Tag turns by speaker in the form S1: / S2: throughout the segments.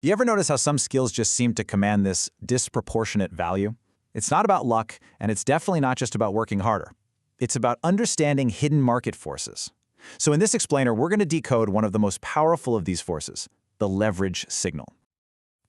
S1: You ever notice how some skills just seem to command this disproportionate value? It's not about luck, and it's definitely not just about working harder. It's about understanding hidden market forces. So in this explainer, we're going to decode one of the most powerful of these forces, the leverage signal.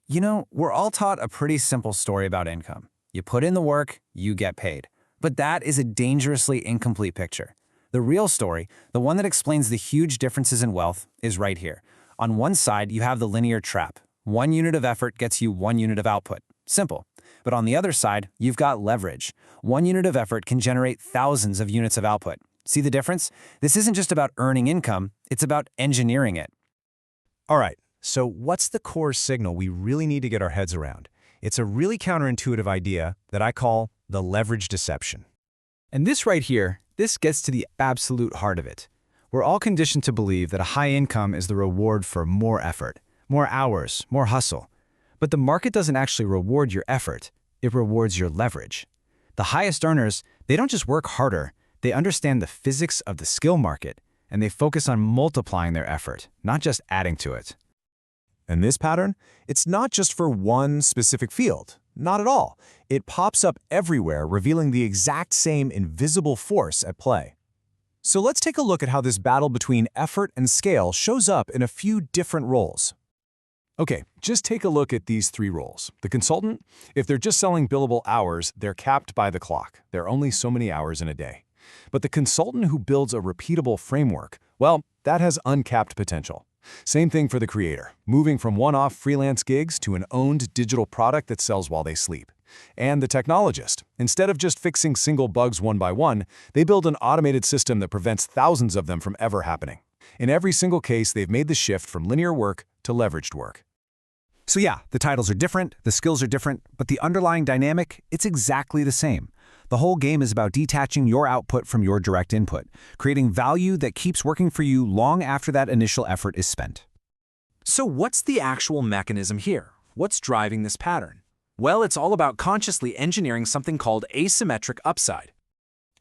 S2: You know, we're all taught a pretty simple story about income. You put in the work, you get paid. But that is a dangerously incomplete picture. The real story, the one that explains the huge differences in wealth, is right here. On one side, you have the linear trap. 1 unit of effort gets you 1 unit of output. Simple. But on the other side, you've got leverage. 1 unit of effort can generate thousands of units of output. See the difference? This isn't just about earning income, it's about engineering it.
S3: All right, so what's the core signal we really need to get our heads around? It's a really counterintuitive idea that I call the leverage deception.
S4: And this right here, this gets to the absolute heart of it. We're all conditioned to believe that a high income is the reward for more effort, more hours, more hustle. But the market doesn't actually reward your effort, it rewards your leverage. The highest earners, they don't just work harder, they understand the physics of the skill market, and they focus on multiplying their effort, not just adding to it.
S3: And this pattern, it's not just for one specific field. Not at all. It pops up everywhere, revealing the exact same invisible force at play. So let's take a look at how this battle between effort and scale shows up in a few different roles. Okay, just take a look at these 3 roles. The consultant, if they're just selling billable hours, they're capped by the clock. There are only so many hours in a day. But the consultant who builds a repeatable framework, well, that has uncapped potential. Same thing for the creator, moving from one-off freelance gigs to an owned digital product that sells while they sleep. And the technologist, instead of just fixing single bugs one by one, they build an automated system that prevents thousands of them from ever happening. In every single case, they've made the shift from linear work to leveraged work.
S4: So yeah, the titles are different, the skills are different, but the underlying dynamic, it's exactly the same. The whole game is about detaching your output from your direct input, creating value that keeps working for you long after that initial effort is spent.
S5: So what's the actual mechanism here? What's driving this pattern? Well, it's all about consciously engineering something called asymmetric upside.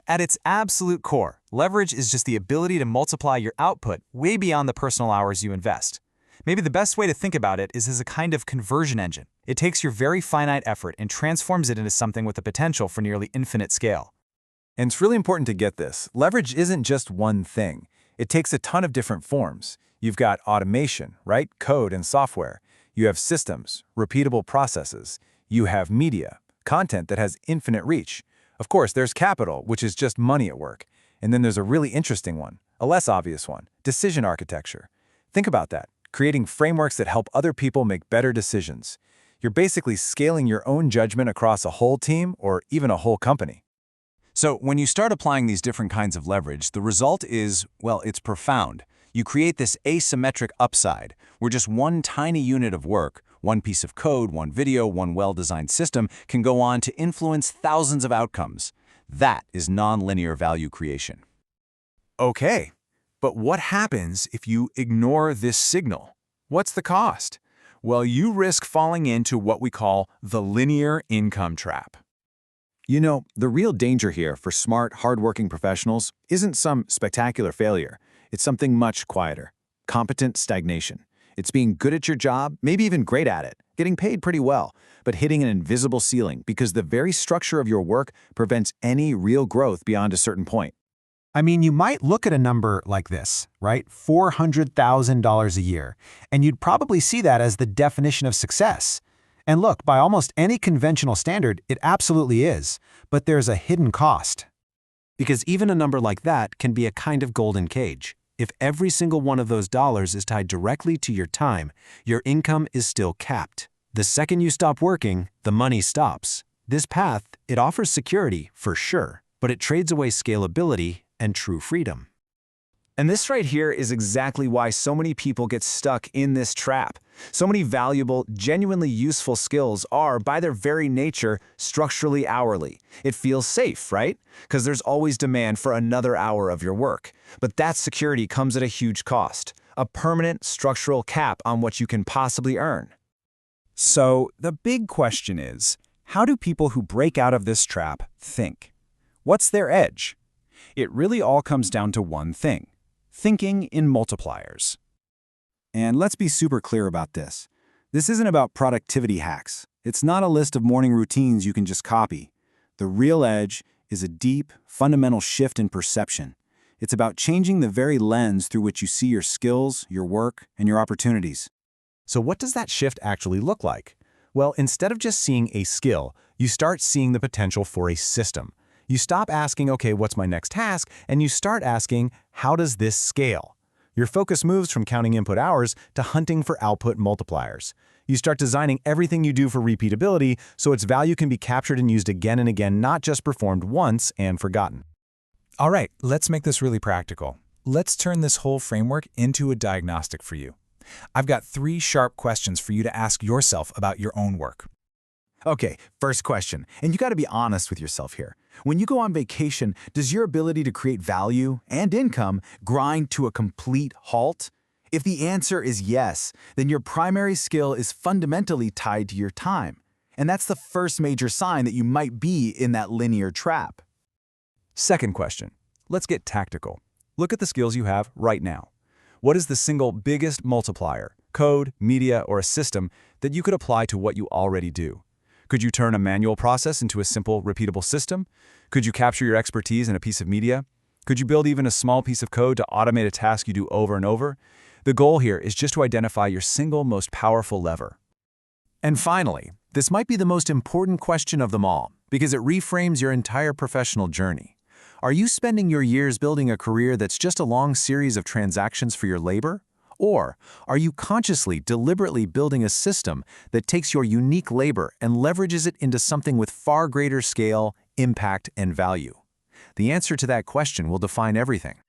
S1: At its absolute core, leverage is just the ability to multiply your output way beyond the personal hours you invest. Maybe the best way to think about it is as a kind of conversion engine. It takes your very finite effort and transforms it into something with the potential for nearly infinite scale. And it's really important to get this. Leverage isn't just one thing. It takes a ton of different forms. You've got automation, right? Code and software. You have systems, repeatable processes. You have media, content that has infinite reach. Of course, there's capital, which is just money at work. And then there's a really interesting one, a less obvious one, decision architecture. Think about that. Creating frameworks that help other people make better decisions. You're basically scaling your own judgment across a whole team or even a whole company. So when you start applying these different kinds of leverage, the result is, well, it's profound. You create this asymmetric upside, where just one tiny unit of work, one piece of code, one video, one well-designed system can go on to influence thousands of outcomes. That is nonlinear value creation. Okay. But what happens if you ignore this signal? What's the cost? Well, you risk falling into what we call the linear income trap. You know, the real danger here for smart, hardworking professionals isn't some spectacular failure. It's something much quieter. Competent stagnation. It's being good at your job, maybe even great at it, getting paid pretty well, but hitting an invisible ceiling because the very structure of your work prevents any real growth beyond a certain point.
S4: I mean, you might look at a number like this, right? $400,000 a year, and you'd probably see that as the definition of success. And look, by almost any conventional standard, it absolutely is, but there's a hidden cost.
S2: Because even a number like that can be a kind of golden cage. If every single one of those dollars is tied directly to your time, your income is still capped. The second you stop working, the money stops. This path, it offers security, for sure, but it trades away scalability and true freedom.
S1: And this right here is exactly why so many people get stuck in this trap. So many valuable, genuinely useful skills are, by their very nature, structurally hourly. It feels safe, right? Because there's always demand for another hour of your work. But that security comes at a huge cost, a permanent structural cap on what you can possibly earn.
S4: So the big question is, how do people who break out of this trap think? What's their edge? It really all comes down to one thing: thinking in multipliers.
S1: And let's be super clear about this.
S2: This isn't about productivity hacks. It's not a list of morning routines you can just copy. The real edge is a deep, fundamental shift in perception. It's about changing the very lens through which you see your skills, your work, and your opportunities.
S3: So what does that shift actually look like? Well, instead of just seeing a skill, you start seeing the potential for a system. You stop asking, okay, what's my next task? And you start asking, how does this scale? Your focus moves from counting input hours to hunting for output multipliers. You start designing everything you do for repeatability so its value can be captured and used again and again, not just performed once and forgotten. All right, let's make this really practical. Let's turn this whole framework into a diagnostic for you. I've got 3 sharp questions for you to ask yourself about your own work. Okay, first question, and you got to be honest with yourself here. When you go on vacation, does your ability to create value and income grind to a complete halt? If the answer is yes, then your primary skill is fundamentally tied to your time. And that's the first major sign that you might be in that linear trap. Second question, let's get tactical. Look at the skills you have right now. What is the single biggest multiplier, code, media, or a system that you could apply to what you already do? Could you turn a manual process into a simple, repeatable system? Could you capture your expertise in a piece of media? Could you build even a small piece of code to automate a task you do over and over? The goal here is just to identify your single most powerful lever. And finally, this might be the most important question of them all, because it reframes your entire professional journey. Are you spending your years building a career that's just a long series of transactions for your labor? Or are you consciously, deliberately building a system that takes your unique labor and leverages it into something with far greater scale, impact, and value? The answer to that question will define everything.